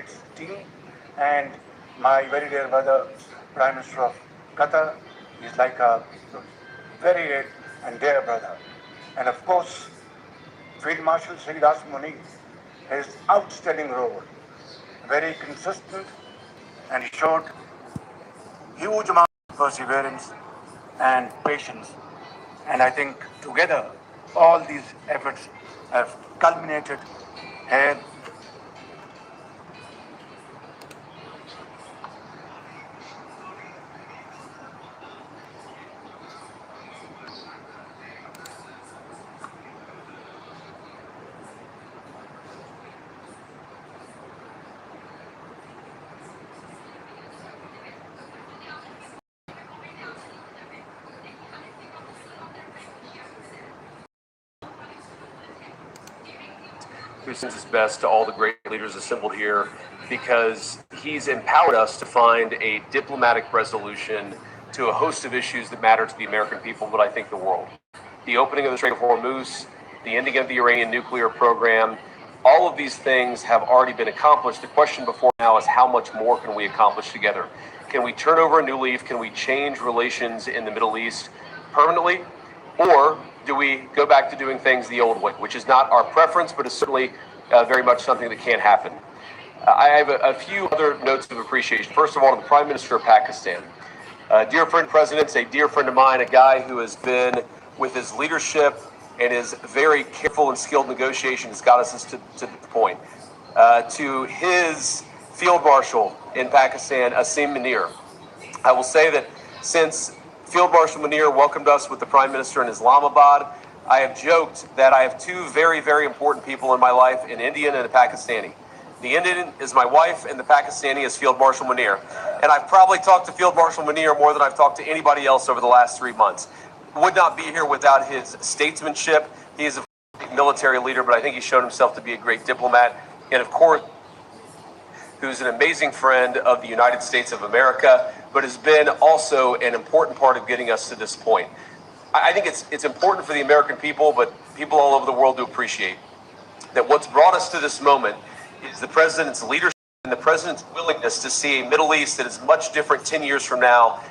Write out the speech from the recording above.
team, and my very dear brother, Prime Minister of Qatar, is like a very dear and dear brother. And of course, Field Marshal Sri Muni, his outstanding role, very consistent, and he showed huge amount of perseverance and patience. And I think together, all these efforts have culminated here. Who sends his best to all the great leaders assembled here, because he's empowered us to find a diplomatic resolution to a host of issues that matter to the American people, but I think the world. The opening of the Strait of Hormuz, the ending of the Iranian nuclear program, all of these things have already been accomplished. The question before now is how much more can we accomplish together? Can we turn over a new leaf? Can we change relations in the Middle East permanently? Or do we go back to doing things the old way, which is not our preference, but is certainly very much something that can't happen? I have a few other notes of appreciation. First of all, to the Prime Minister of Pakistan. Dear friend, President, a dear friend of mine, a guy who has been, with his leadership and his very careful and skilled negotiations, got us to the point. To his Field Marshal in Pakistan, Asim Munir. I will say that since Field Marshal Munir welcomed us with the Prime Minister in Islamabad, I have joked that I have two very, very important people in my life, an Indian and a Pakistani. The Indian is my wife, and the Pakistani is Field Marshal Munir. And I've probably talked to Field Marshal Munir more than I've talked to anybody else over the last 3 months. Would not be here without his statesmanship. He is a military leader, but I think he's shown himself to be a great diplomat. And of course, who's an amazing friend of the United States of America, but has been also an important part of getting us to this point. I think it's important for the American people, but people all over the world to appreciate that what's brought us to this moment is the president's leadership and the president's willingness to see a Middle East that is much different 10 years from now